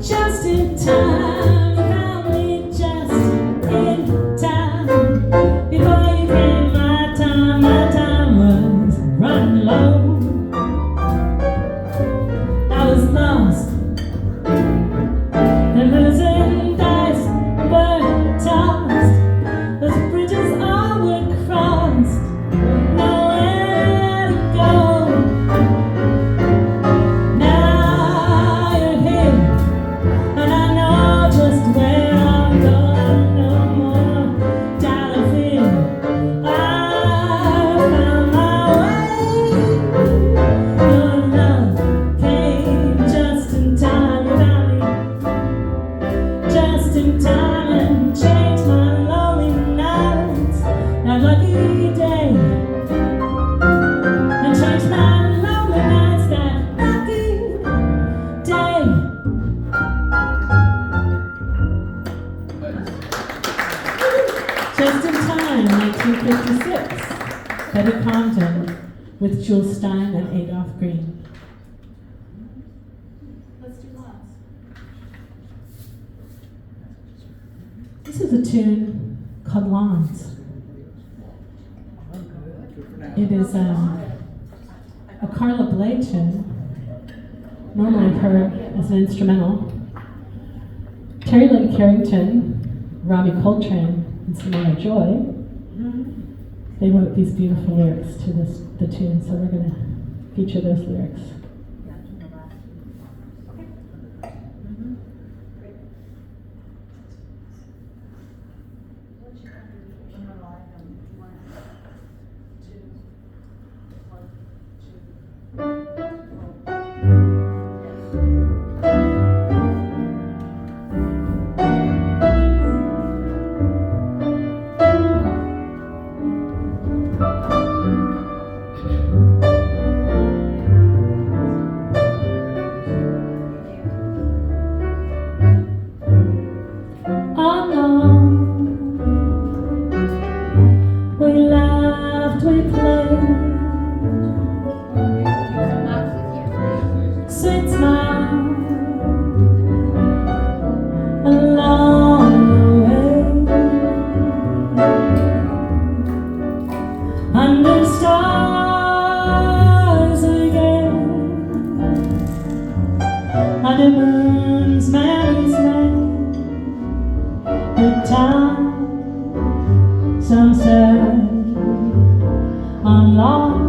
Just in time, you found me just in time. Before you came, my time was running low. I was lost and losing dice were tossed. Those bridges all were crossed, nowhere to go. Now you're here, and I know just where I'm going. No more doubt or fear. I found my way. Your love came just in time. You found me just in time and changed my lonely nights. That lucky day, and changed my lonely nights. That lucky day. Just in time, 1956. Betty Comden with Jules Stein and Adolph Green. Let's do lots. This is a tune called Lawns. It is a Carla Bley tune, normally heard as an instrumental. Terry Lynn Carrington, Robbie Coltrane, and Simona Joy, they wrote these beautiful lyrics to the tune, so we're going to feature those lyrics. We laughed, we played, sweet smile along the way, under stars again, under moons, man's man, good time, sunset. I'm lost.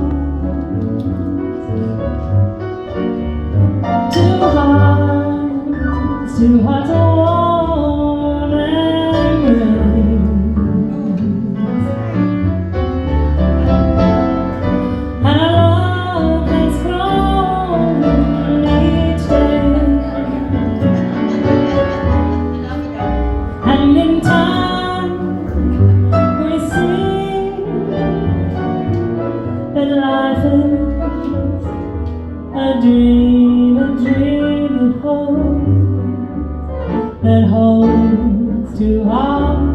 Two hearts are warm and raised, and our love has grown each day, and in time we see that life is a dream that holds two hearts.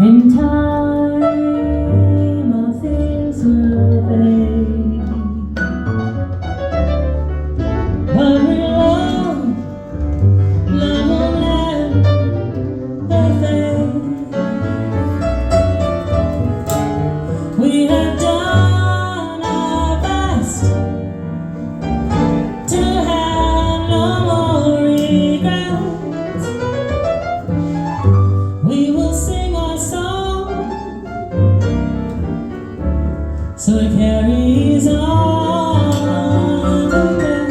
In time, all things will fade, but we love will never fade. We have done our best to have no more regrets. We will sing our song so it carries on again.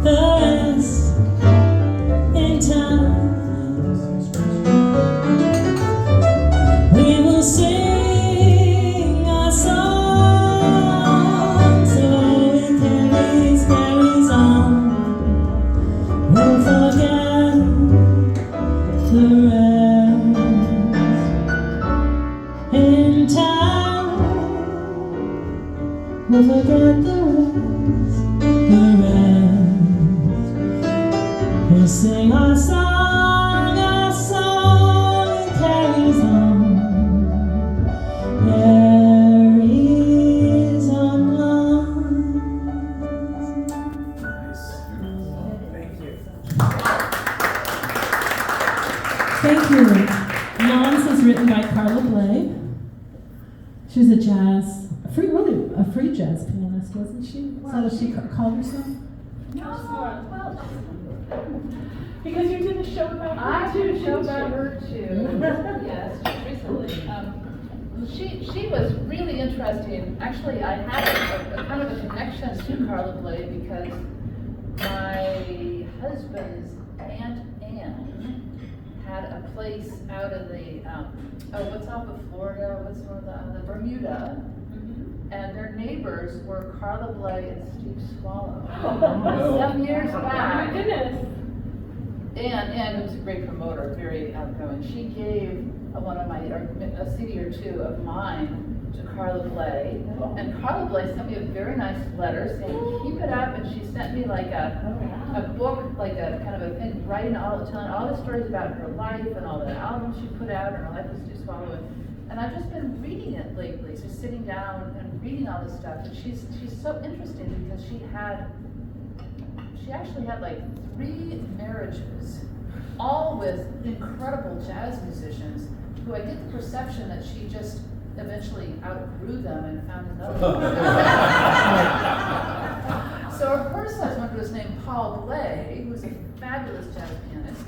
The rest in time. We will sing our song so it carries on. We'll forget the rest in time. We'll forget the rest. We'll sing our song it carries on. Carries on Nice. Thank you. Thank you. Lawns was written by Carla Bley. She was a free jazz pianist, wasn't she? Is that what she called herself? Because you did a show about her. I did a show about her too. Yes, just recently. She was really interesting. Actually, I had a kind of a connection to Carla Bley because my husband's Aunt Anne had a place out of the what's off of Florida? What's one of the Bermuda? And their neighbors were Carla Bley and Steve Swallow. Some years back. Oh my goodness. And it was a great promoter, very outgoing. She gave a CD or two of mine to Carla Bley, and Carla Bley sent me a very nice letter saying, keep it up, and she sent me like a book, like a kind of a thing, telling all the stories about her life and all the albums she put out, and her life with Steve Swallow. And I've just been reading it lately, just sitting down and reading all this stuff, and she's so interesting because she actually had like 3 marriages, all with incredible jazz musicians, who I get the perception that she just eventually outgrew them and found another one. So her first husband was named Paul Bley, who was a fabulous jazz pianist,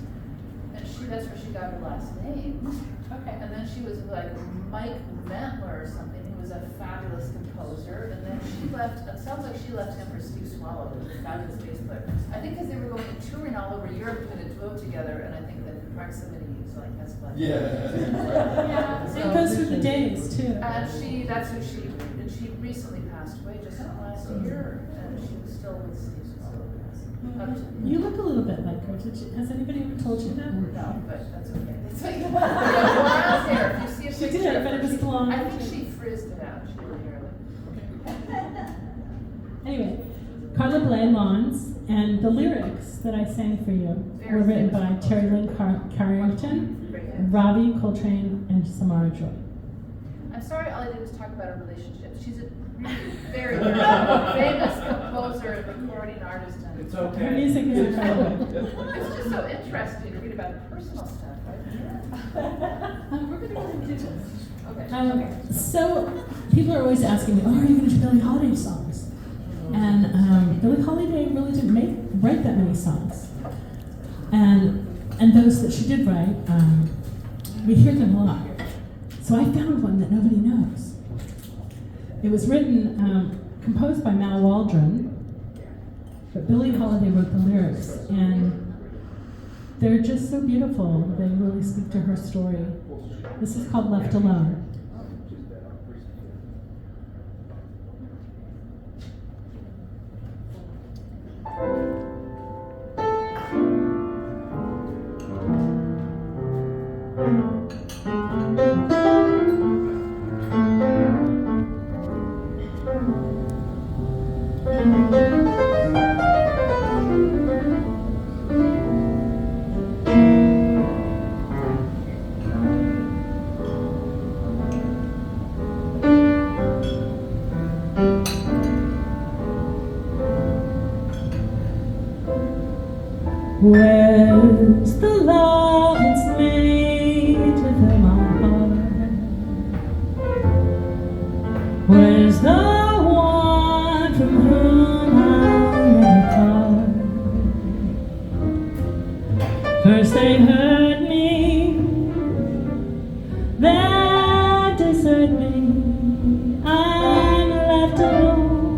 and that's where she got her last name. Okay. And then she was like Mike Ventler or something, who was a fabulous composer, and then she left, it sounds like she left him for Steve Swallow, who was a fabulous bass player. I think because they were going touring all over Europe doing a duo together, and I think that the proximity is like, that's fun. Yeah. It goes through the days too. And she recently passed away just last year, and she was still with Steve Swallow. You look a little bit like her. Has anybody ever told you that? No, but that's okay. It's like, wild hair. If you see a She picture did, of but her, it was blonde. I think she frizzed it out. She had hair like. Anyway, Carla Bley Lawns, and the lyrics that I sang for you were written by Terry Lynn Carrington, Robbie Coltrane, and Samara Joy. I'm sorry all I did was talk about her relationship. She's a really very, very famous composer and recording artist. And It's okay. Her music is incredible. it's just so interesting to read about personal stuff, right? We're going to get into this. Okay. Okay. So people are always asking me, "Oh, are you going to do Billie Holiday songs?" And Billie Holiday really didn't write that many songs. And those that she did write, we hear them a lot. So I found one that nobody knows. It was written, composed by Mal Waldron, but Billie Holiday wrote the lyrics, and they're just so beautiful. They really speak to her story. This is called Left Alone. Where's the love that's made to fill my heart? Where's the one from whom I'll never part? First they hurt me, then desert me. I'm left alone,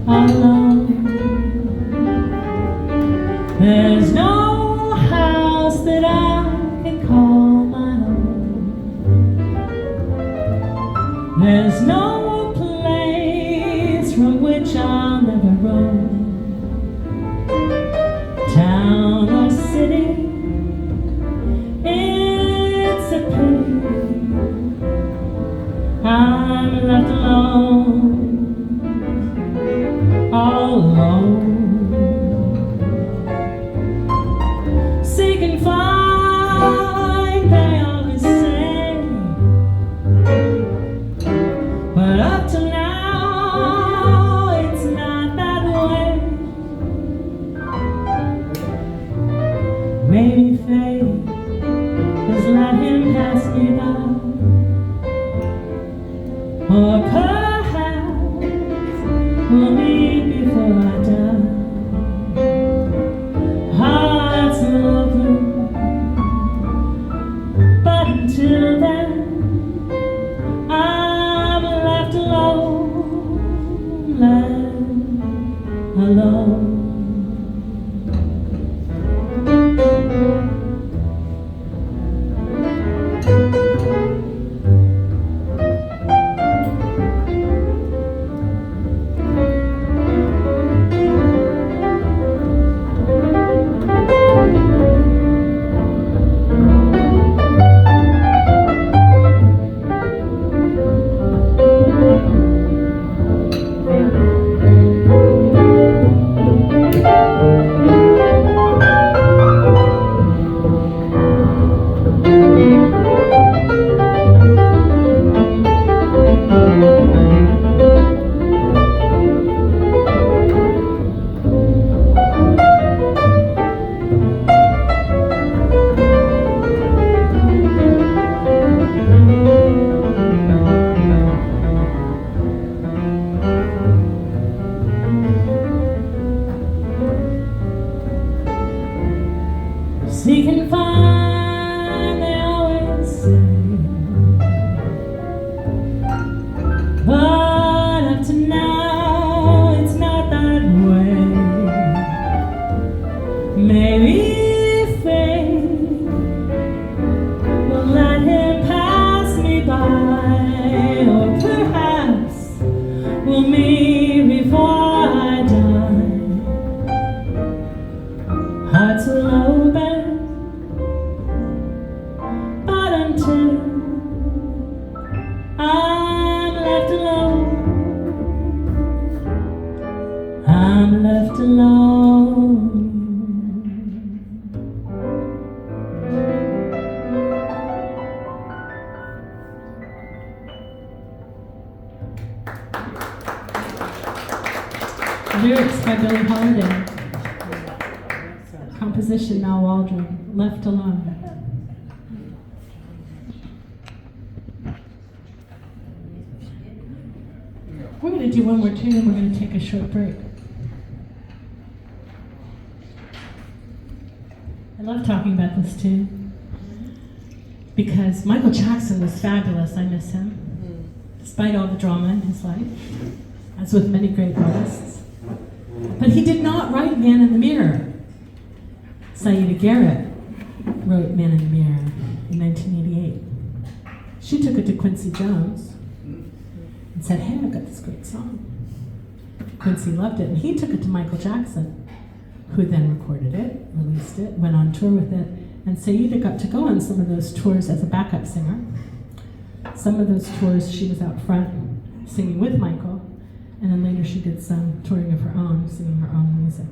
alone. There's no house that I can call my own. There's no place from which I'll never roam. Town or city, it's a pity I'm left alone, all alone. Seek and find, they always say, but up to now, it's not that way. Maybe fate has let him pass me by, or perhaps we'll meet before I die. Hearts will open, but until then, I'm left alone, left alone. Seek and find, they always say, but up to now, it's not that way. Maybe fate will let him pass me by, or perhaps we'll meet before I die. Hearts will open, but until I'm left alone, I'm left alone. Lyrics by Billie Holiday. Composition Mal Waldron. Left Alone. We're going to do one more tune and we're going to take a short break. I love talking about this tune because Michael Jackson was fabulous. I miss him, despite all the drama in his life, as with many great artists. But he did not write Man in the Mirror. Saida Garrett wrote Man in the Mirror in 1988. She took it to Quincy Jones and said, hey, I've got this great song. Quincy loved it, and he took it to Michael Jackson, who then recorded it, released it, went on tour with it, and Saida got to go on some of those tours as a backup singer. Some of those tours she was out front singing with Michael, and then later she did some touring of her own, singing her own music.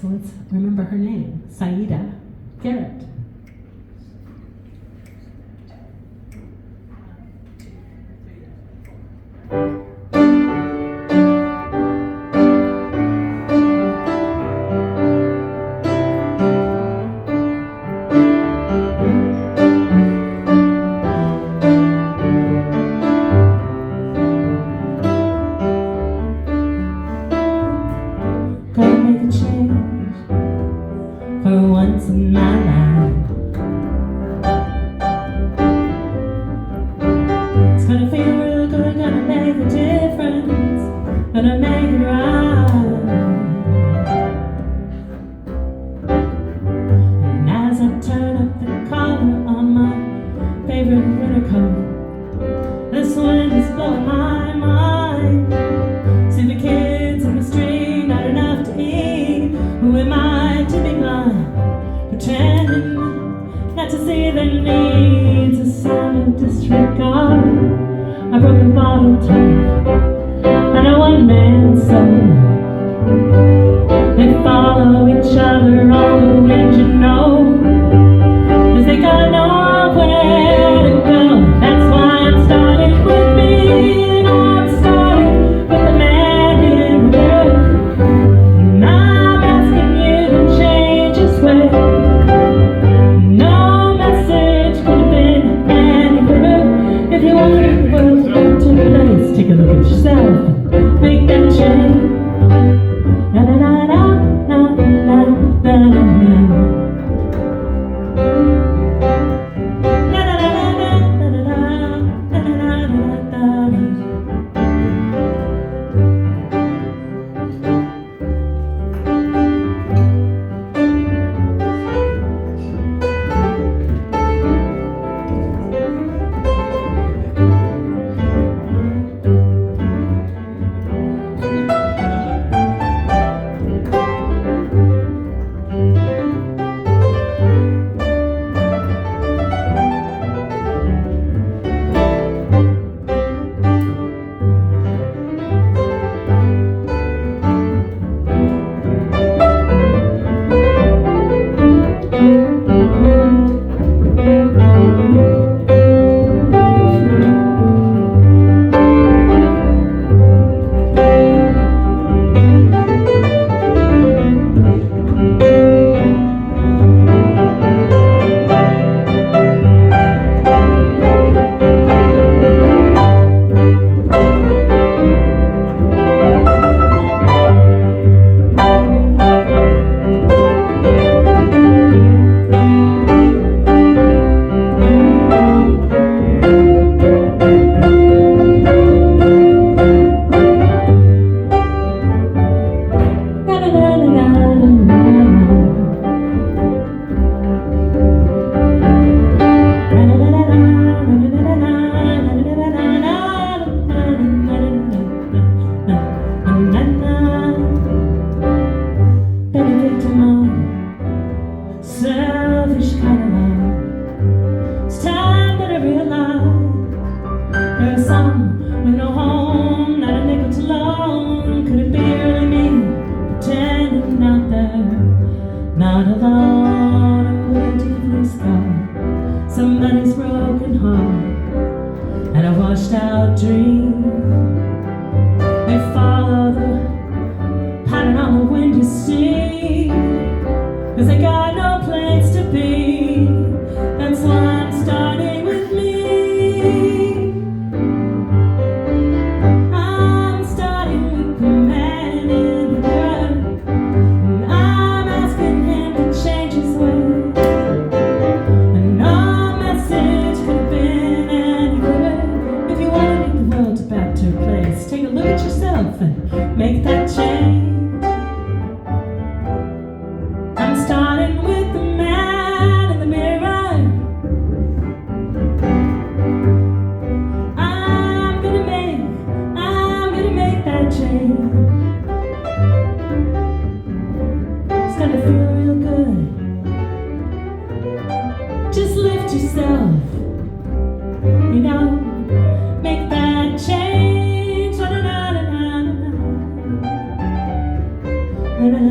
So let's remember her name, Saida Garrett. Gotta make a change for once in my life. It's gonna feel real good, gonna make a difference, gonna make it right. And as I turn up the collar on my favorite winter coat, this wind is blowing my mind. See the kids in the street, not enough to eat. Who am I to be blind, pretending not to see their needs? A sign of disregard, a broken bottle top, and a one-man soul. They follow each other all the wind, you know, 'cause they got nowhere to go. That's why I'm starting with me, and I'm starting with the man in the mirror. And I'm asking you to change his way. No message could have been any clearer. If you want the world to go to place, take a look at yourself, make that change. Na na na na na na na na. Na na na na na na na na na na na. Benefit to my selfish kind of love. It's time that I realize there are some with no home, not a nickel to loan. Could it be really me, pretending out there, not alone, and we're deeply scarred? Somebody's broken heart and a washed out dream. They follow the Thank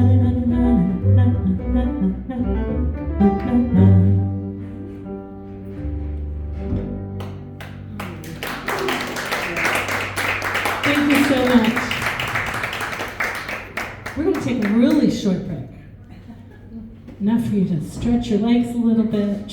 you so much. We're going to take a really short break. Enough for you to stretch your legs a little bit.